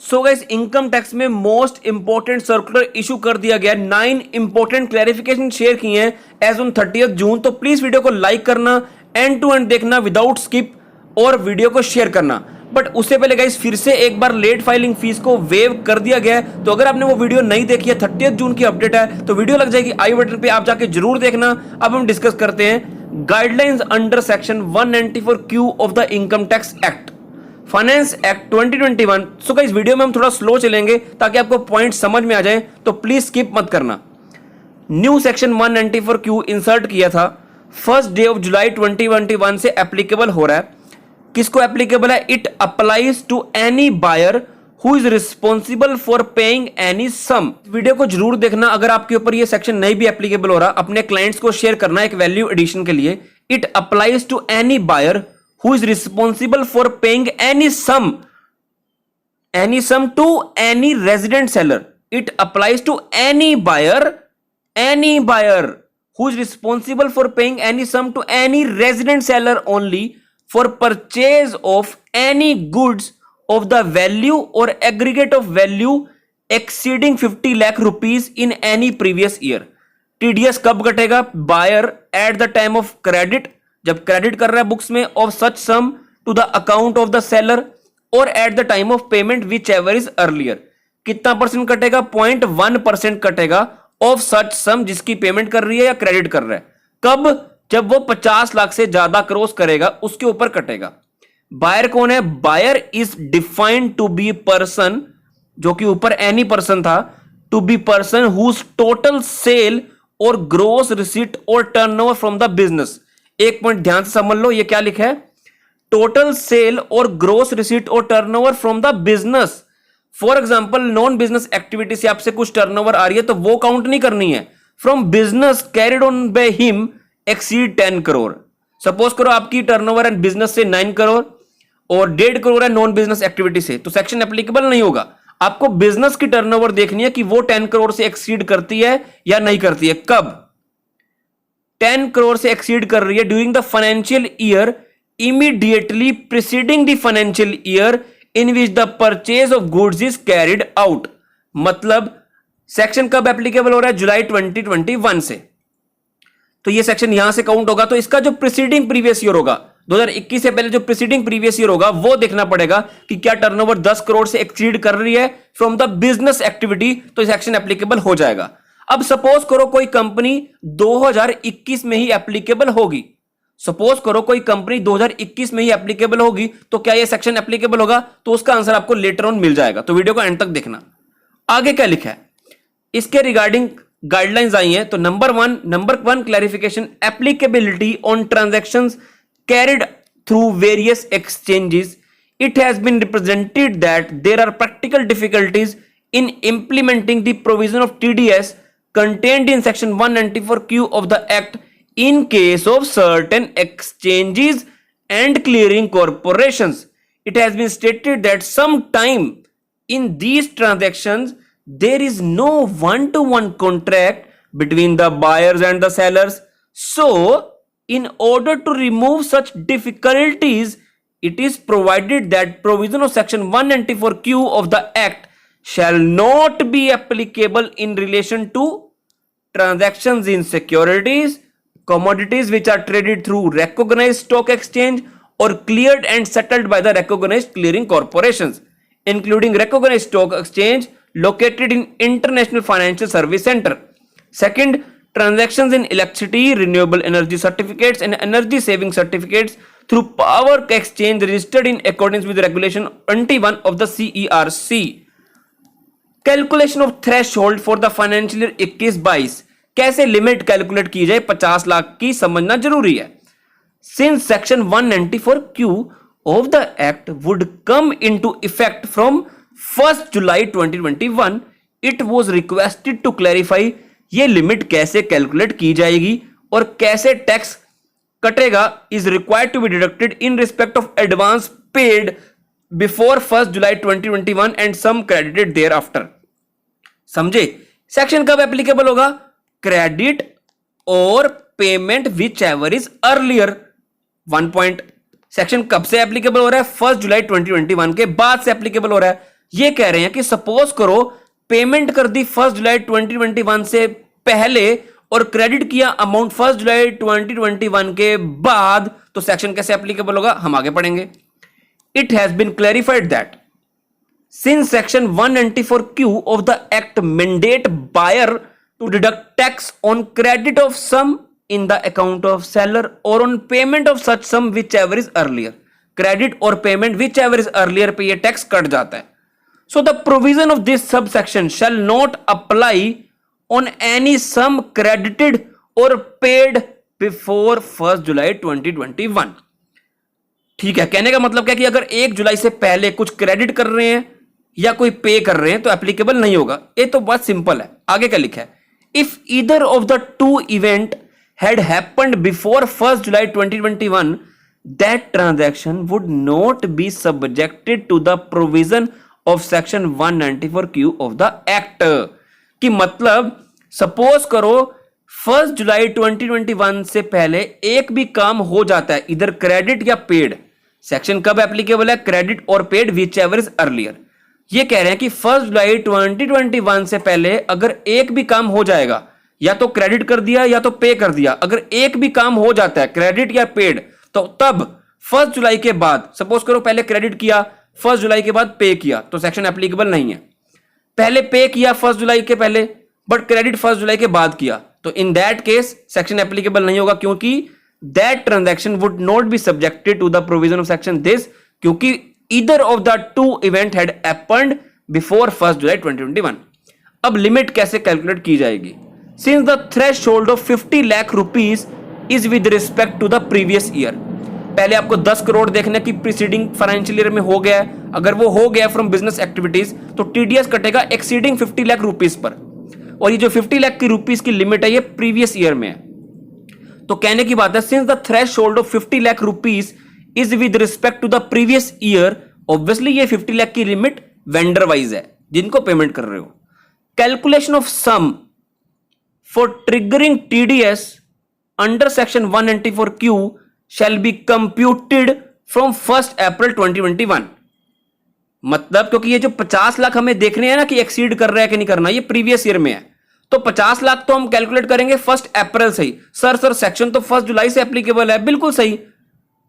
So guys income tax में most important circular issue कर दिया गया, 9 इंपोर्टेंट क्लैरिफिकेशन शेयर किए हैं एज ऑन 30 जून। तो प्लीज वीडियो को लाइक करना, एंड टू एंड देखना विदाउट स्किप, और वीडियो को शेयर करना। बट उससे पहले गाइस फिर से एक बार लेट फाइलिंग फीस को वेव कर दिया गया है, तो अगर आपने वो वीडियो नहीं देखी है, 30 जून की अपडेट है, तो वीडियो लग जाएगी आई बटन पे, आप जाके जरूर देखना। अब हम डिस्कस करते हैं guidelines under section 194Q of the income tax act, finance act 2021। So guys video में हम थोड़ा स्लो चलेंगे ताकि आपको पॉइंट समझ में आ जाए, तो प्लीज स्किप मत करना। न्यू सेक्शन 194Q इंसर्ट किया था, 1 डे ऑफ जुलाई 2021 से एप्लीकेबल हो रहा है। किसको एप्लीकेबल है? It applies to any buyer who is responsible for paying any sum. Video को जरूर देखना, अगर आपके ऊपर ये सेक्शन नहीं भी एप्लीकेबल हो रहा, अपने क्लाइंट्स को शेयर करना एक वैल्यू एडिशन के लिए। It applies to any buyer who is responsible for paying any sum to any resident seller. It applies to any buyer who is responsible for paying any sum to any resident seller only for purchase of any goods of the value or aggregate of value exceeding 50 lakh rupees in any previous year. TDS कब कटेगा? Buyer at the time of credit, जब credit कर रहा है books में, of such sum to the account of the seller, और at the time of payment whichever is earlier. कितना percent कटेगा? 0.1% कटेगा ऑफ सच सम, जिसकी पेमेंट कर रही है या क्रेडिट कर रहा है। कब? जब वो 50 लाख से ज्यादा क्रॉस करेगा, उसके ऊपर कटेगा। बायर कौन है? Buyer is defined to be person, जो कि ऊपर एनी पर्सन था, to be person whose total sale और ग्रोस रिसीट और टर्नओवर फ्रॉम द बिजनेस। एक पॉइंट ध्यान से समझ लो, ये क्या लिखा है? टोटल सेल और ग्रोस रिसीट और turnover from the business. For example non business activity से आपसे कुछ टर्नओवर आ रही है, तो वो काउंट नहीं करनी है। From business carried on by him exceed 10 crore. Suppose करो आपकी टर्नओवर है बिजनेस से 9 करोड़ और 1.5 करोड़ है नॉन बिजनेस एक्टिविटी से, तो सेक्शन एप्लीकेबल नहीं होगा। आपको बिजनेस की टर्नओवर देखनी है कि वो 10 करोड़ से एक्सीड करती है या नहीं करती है। कब? 10 करोड़ से एक्सीड कर रही है during the financial year immediately preceding the financial year in which the purchase of goods is carried out. मतलब सेक्शन कब एप्लीकेबल हो रहा है? जुलाई 2021 से। तो ये सेक्शन यहां से काउंट होगा। तो इसका जो प्रीसीडिंग प्रीवियस ईयर होगा, 2021 से पहले जो प्रीसीडिंग प्रीवियस ईयर होगा, वो देखना पड़ेगा कि क्या टर्नओवर 10 करोड़ से एक्सीड कर रही है फ्रॉम द बिजनेस एक्टिविटी, तो सेक्शन एप्लीकेबल हो जाएगा। अब सपोज करो कोई कंपनी 2021 में ही एप्लीकेबल होगी, सपोज करो कोई कंपनी 2021 में ही एप्लीकेबल होगी, तो क्या ये सेक्शन एप्लीकेबल होगा? तो उसका आंसर आपको लेटर ऑन मिल जाएगा। तो वीडियो को एंड तक देखना। आगे क्या लिखा है इसके रिगार्डिंग गाइडलाइंस आई हैं। तो number one clarification, applicability on transactions carried through various exchanges. It has been represented that there are practical difficulties in implementing the provision of TDS contained in section 194Q of the act in case of certain exchanges and clearing corporations. It has been stated that sometime in these transactions there is no one-to-one contract between the buyers and the sellers. So in order to remove such difficulties, it is provided that provision of section 194Q of the act shall not be applicable in relation to transactions in securities, commodities which are traded through recognized stock exchange or cleared and settled by the recognized clearing corporations, including recognized stock exchange located in international financial service center. Second, transactions in electricity, renewable energy certificates and energy saving certificates through power exchange registered in accordance with regulation 21 of the CERC. Calculation of threshold for the financial year 21-22। कैसे limit calculate की जाए 50 लाख की, समझना जरूरी है। Since section 194Q of the act would come into effect from 1 July 2021, it was requested to clarify ये limit कैसे calculate की जाएगी और कैसे टैक्स कटेगा is required to be deducted in respect of advance paid before 1 July 2021 and sum credited thereafter. समझे? Section कब applicable होगा? क्रेडिट और payment whichever is earlier. 1 point, section कब से एप्लीकेबल हो रहा है? 1 जुलाई 2021 के बाद से एप्लीकेबल हो रहा है। ये कह रहे हैं कि सपोज करो पेमेंट कर दी 1 जुलाई 2021 से पहले और क्रेडिट किया अमाउंट 1 जुलाई 2021 के बाद, तो सेक्शन कैसे एप्लीकेबल होगा हम आगे पढ़ेंगे। It has been clarified that since section 194Q of the act mandate buyer to deduct tax on credit of sum in the account of seller or on payment of such sum whichever is earlier, credit or payment whichever is earlier पे ये tax cut जाता है। So the provision of this subsection shall not apply on any sum credited or paid before 1 July 2021। ठीक है, कहने का मतलब क्या कि अगर 1 जुलाई से पहले कुछ क्रेडिट कर रहे हैं या कोई पे कर रहे हैं तो एप्लीकेबल नहीं होगा। ये तो बहुत सिंपल है। आगे क्या लिखा है, if either of the two event had happened before 1 July 2021 that transaction would not be subjected to the provision of section 194Q of the act. कि मतलब सपोज करो 1 जुलाई 2021 से पहले एक भी काम हो जाता है इधर क्रेडिट या पेड, सेक्शन कब एप्लीकेबल है, क्रेडिट और paid which ever is earlier. ये कह रहे हैं कि 1 जुलाई 2021 से पहले अगर एक भी काम हो जाएगा, या तो क्रेडिट कर दिया या तो पे कर दिया, अगर एक भी काम हो जाता है क्रेडिट या पेड, तो तब 1 जुलाई के बाद, सपोज करो पहले क्रेडिट किया 1 जुलाई के बाद पे किया, तो सेक्शन एप्लीकेबल नहीं है। पहले पे किया 1 जुलाई के पहले बट क्रेडिट 1 जुलाई के बाद किया, तो in that case section applicable नहीं होगा, क्योंकि that transaction would not be subjected to the provision of section this, क्योंकि either of the two event had happened before 1 July 2021। अब लिमिट कैसे कैलकुलेट की जाएगी, since the threshold of 50 lakh rupees is with respect to the previous year। पहले आपको 10 करोड़ देखने की preceding financial year में हो गया है, अगर वो हो गया फ्रॉम बिजनेस एक्टिविटीज तो टीडीएस कटेगा एक्सीडिंग 50 लाख रुपीस पर, और ये जो 50 लाख की रुपीस की लिमिट है ये प्रीवियस ईयर में है। तो कहने की बात है, since the threshold of 50 lakh rupees is with respect to the previous year, obviously ये 50 लाख की लिमिट वेंडर वाइज है जिनको पेमेंट कर रहे हो। Calculation of sum for triggering TDS under section 194Q shall be computed from 1 April 2021। मतलब क्योंकि ये जो 50 लाख हमें देखने हैं ना कि एक्सीड कर रहा है कि नहीं करना, ये प्रीवियस ईयर में है, तो 50 लाख तो हम कैलकुलेट करेंगे 1 अप्रैल से ही। सर सेक्शन तो 1 जुलाई से एप्लीकेबल है, बिल्कुल सही।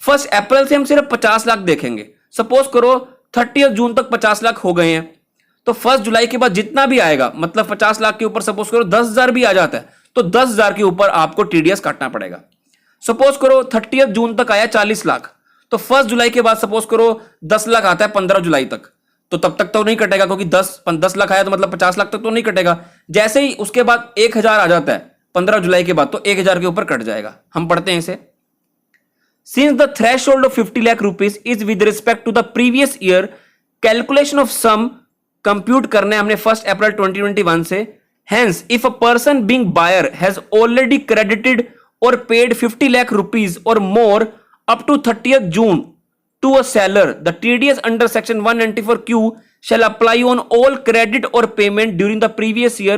1 अप्रैल से हम सिर्फ 50 लाख देखेंगे। सपोज करो 30 जून तक 50 लाख हो गए हैं, तो 1 जुलाई के बाद जितना भी आएगा, मतलब 50 लाख के ऊपर सपोज करो 10,000 भी आ जाता है, तो 10,000 के ऊपर आपको टीडीएस काटना पड़ेगा। सपोज करो 30 जून तक आया 40 लाख, तो 1 जुलाई के बाद सपोज करो 10 लाख आता है 15 जुलाई तक, तो तब तक तो नहीं कटेगा, क्योंकि 10 लाख आया तो मतलब 50 लाख तक तो नहीं कटेगा। जैसे ही उसके बाद 1000 आ जाता है 15 जुलाई के बाद, तो 1000 के ऊपर कट जाएगा। हम पढ़ते हैं इसे। Since the threshold of 50 lakh rupees is with respect to the previous year, calculation of sum compute करने हमने 1 अप्रैल 2021 से। Hence, if a person being buyer has already credited or paid 50 lakh rupees or more up to 30th June to a seller, the TDS under section 194Q shall apply on all credit or payment during the previous year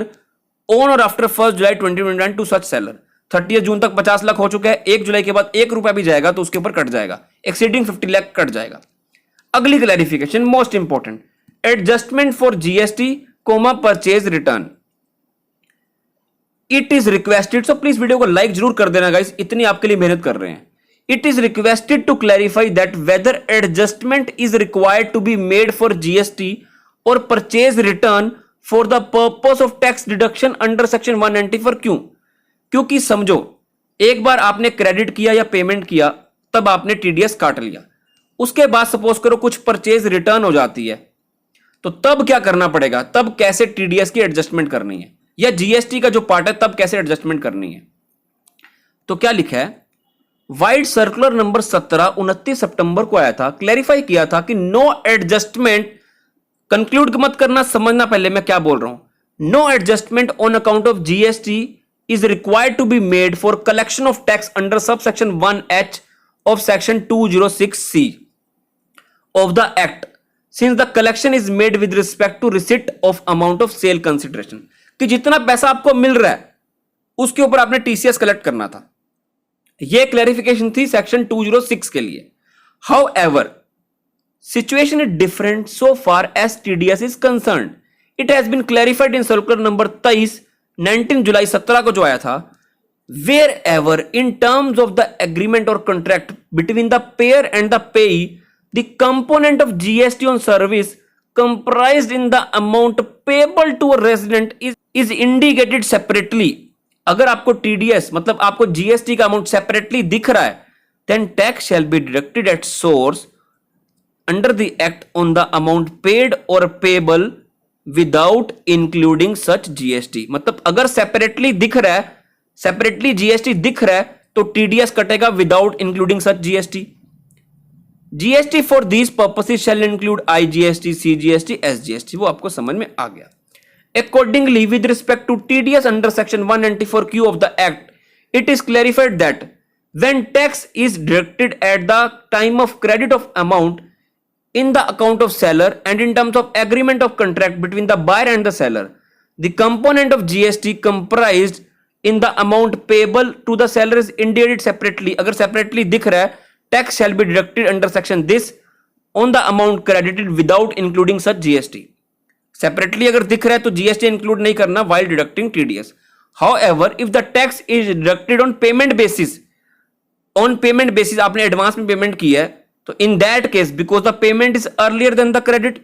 on or after 1 July 2021 to such seller। 30 जून तक 50 लाख हो चुका है, 1 जुलाई के बाद 1 रुपया भी जाएगा तो उसके ऊपर कट जाएगा, एक्सीडिंग 50 लाख कट जाएगा। अगली clarification most important, adjustment for GST comma purchase return. It is requested, so please video को लाइक जरूर कर देना गाइस, इतनी आपके लिए मेहनत कर रहे हैं। It is requested to clarify that whether adjustment is required to be made for GST और purchase return for the purpose of tax deduction under section 194Q। क्योंकि समझो एक बार आपने क्रेडिट किया या पेमेंट किया तब आपने टीडीएस काट लिया, उसके बाद सपोज करो कुछ परचेज रिटर्न हो जाती है, तो तब क्या करना पड़ेगा, तब कैसे टीडीएस की एडजस्टमेंट करनी है, या जीएसटी का जो पार्ट है तब कैसे एडजस्टमेंट करनी है। तो क्या लिखा है, वाइड सर्कुलर नंबर 17 29 सितंबर को आया था, क्लैरिफाई किया था कि नो एडजस्टमेंट, कंक्लूड मत करना, समझना पहले मैं क्या बोल रहा हूं। No adjustment on account of GST is required to be made for collection of tax under subsection 1H of section 206C of the act, since the collection is made with respect to receipt of amount of sale consideration। कि जितना पैसा आपको मिल रहा है उसके ऊपर आपने TCS collect करना था। यह क्लैरिफिकेशन थी सेक्शन 206 के लिए। However, Situation is different so far as TDS is concerned. It has been clarified in circular number 23 19 जुलाई 17 को जो आया था, wherever in terms of the agreement or contract between the payer and the payee, the component of GST on service comprised in the amount payable to a resident is indicated separately. अगर आपको TDS मतलब आपको GST का amount separately दिख रहा है, then tax shall be deducted at source under the act on the amount paid or payable without including such GST. मतलब अगर सेपरेटली दिख रहा है, सेपरेटली GST दिख रहा है, तो TDS कटेगा without including such GST. GST for these purposes shall include IGST, CGST, SGST. वो आपको समझ में आ गया. Accordingly, with respect to TDS under section 194Q of the Act, it is clarified that when tax is deducted at the time of credit of amount in the account of seller and in terms of agreement of contract between the buyer and the seller, the component of GST comprised in the amount payable to the seller is indicated separately. अगर separately दिख रहा है, tax shall be deducted under section this on the amount credited without including such GST. Separately अगर दिख रहा है तो GST include नहीं करना while deducting TDS. However, if the tax is deducted on payment basis, आपने एडवांस में payment की है, तो in that case, because the payment is earlier than the credit,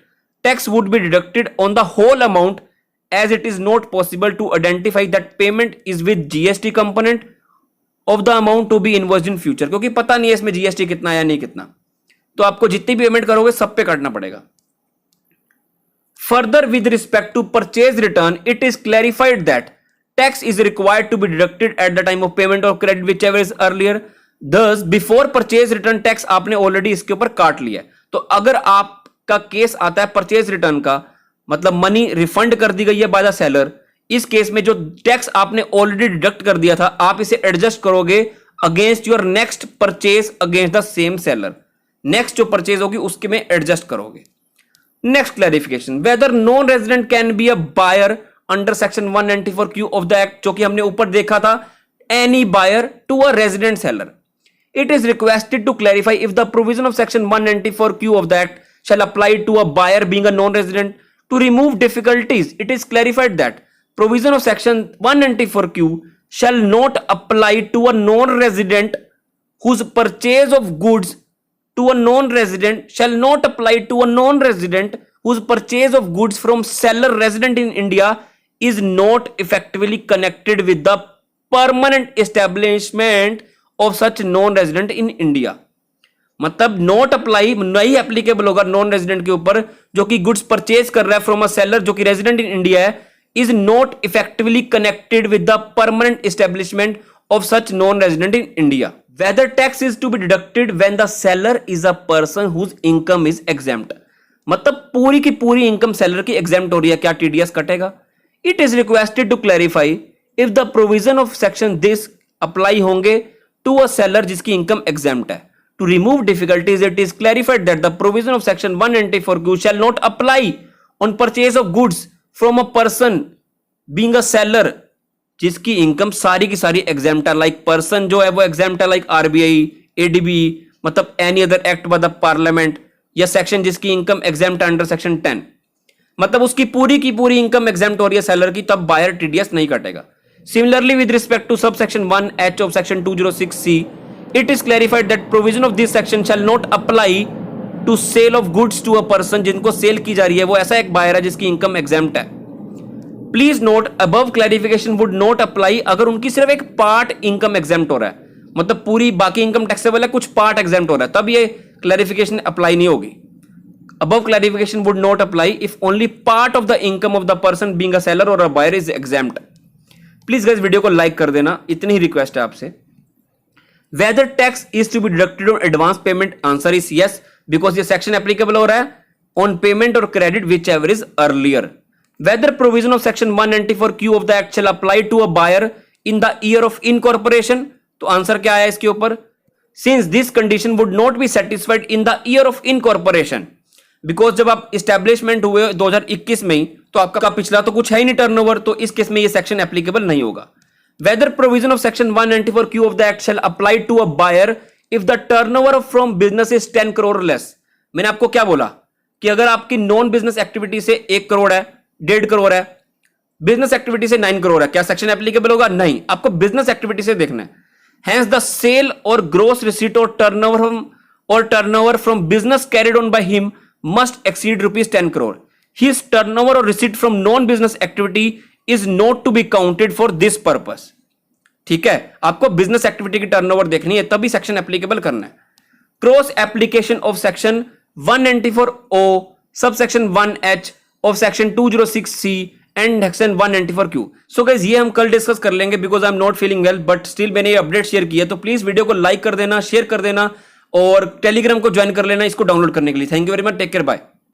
tax would be deducted on the whole amount as it is not possible to identify that payment is with GST component of the amount to be invoiced in future. क्योंकि पता नहीं है इसमें GST कितना है या नहीं कितना, तो आपको जितनी भी पेमेंट करोगे सब पे काटना पड़ेगा. Further, with respect to purchase return, it is clarified that tax is required to be deducted at the time of payment or credit, whichever is earlier. Thus, before purchase return tax आपने already इसके ऊपर काट लिया है. तो अगर आपका case आता है परचेज रिटर्न का, मतलब मनी रिफंड कर दी गई है बाय द सेलर, इस केस में जो टैक्स आपने ऑलरेडी डिडक्ट कर दिया था, आप इसे एडजस्ट करोगे against your next purchase against the same seller. Next जो परचेज होगी उसके में एडजस्ट करोगे. Next clarification, whether non-resident can be a buyer under section 194Q of the Act, जो कि हमने ऊपर देखा था, any buyer to a resident seller. It is requested to clarify if the provision of section 194Q of the Act shall apply to a buyer being a non-resident. To remove difficulties, it is clarified that provision of section 194Q shall not apply to a non-resident whose purchase of goods to a non-resident shall not apply to a non-resident whose purchase of goods from seller resident in India is not effectively connected with the permanent establishment of such non-resident in India. मतलब not apply नहीं applicable होगा non resident के ऊपर जो कि goods purchase कर रहा है फ्रॉम अ सेलर जो कि रेजिडेंट इन इंडिया है, is not effectively connected with the permanent establishment of such non resident in India. Whether tax is to be deducted when the seller is a person whose income is exempt. मतलब पूरी की पूरी income seller की exempt हो रही है, क्या TDS कटेगा? It is requested to clarify if the provision of section this apply होंगे to a seller जिसकी इनकम एग्जेम्प्ट है. To remove difficulties, it is clarified that the provision of section 194Q shall not apply on purchase of goods from a person being a seller जिसकी income सारी की सारी exempt है. Like person जो है वो exempt है, लाइक RBI, ADB, मतलब any other act by the parliament, या सेक्शन जिसकी इनकम एग्जेम्प्ट है अंडर सेक्शन 10, मतलब उसकी पूरी की पूरी इनकम एग्जेम्प्ट हो रही है सेलर की, तब बायर TDS नहीं कटेगा. Similarly with respect to sub section 1H of section 206C, it is clarified that provision of this section shall not apply to sale of goods to a person. जिनको sale की जा रही है वो ऐसा एक बायर है जिसकी इनकम एग्जेम्प्ट है. Please note above clarification would not apply अगर उनकी सिर्फ एक पार्ट इनकम एग्जेम्प्ट हो रहा है, मतलब पूरी बाकी इनकम टैक्सेबल है, कुछ पार्ट एग्जेम्प्ट हो रहा है, तब ये क्लैरिफिकेशन अप्लाई नहीं होगी. Above clarification would not apply if only part of the income of the person being a seller और a buyer is exempt. Please guys video को लाइक कर देना, इतनी ही रिक्वेस्ट है आपसे. Whether tax is to be deducted on advance payment, answer is yes, because ये section applicable हो रहा है ऑन पेमेंट और credit whichever is earlier. Whether provision of section 194Q of the Act shall apply to a buyer in the year of incorporation, तो answer क्या आया इसके ऊपर? Since this condition would not be satisfied in the year of incorporation, because जब आप establishment हुए 2021 में ही, तो आपका पिछला तो कुछ है ही नहीं टर्नओवर, तो इस केस में ये सेक्शन एप्लीकेबल नहीं होगा. Whether provision of section 194Q of the Act shall apply to a buyer if the turnover from business is 10 crore or less, मैंने आपको क्या बोला कि अगर आपकी नॉन बिजनेस एक्टिविटी से 1 करोड़ है, 1.5 करोड़ है, बिजनेस एक्टिविटी से 9 करोड़ है, क्या सेक्शन एप्लीकेबल होगा? नहीं, आपको बिजनेस एक्टिविटी से देखना है। Hence the sale or gross receipt or turnover from business carried on by him must exceed rupees 10 crore. His turnover or receipt from non-business activity is not to be counted for this purpose. ठीक है, आपको business activity की turnover देखनी है, तभी section applicable करना है। Cross application of section 194O सब section 1H of section 206C and section 194Q। So guys ये हम कल डिस्कस कर लेंगे because I am not feeling well, but still मैंने ये अपडेट शेयर किया, तो प्लीज वीडियो को लाइक कर देना, शेयर कर देना और टेलीग्राम को ज्वाइन कर लेना इसको डाउनलोड करने के लिए। Thank you very much, take care, bye.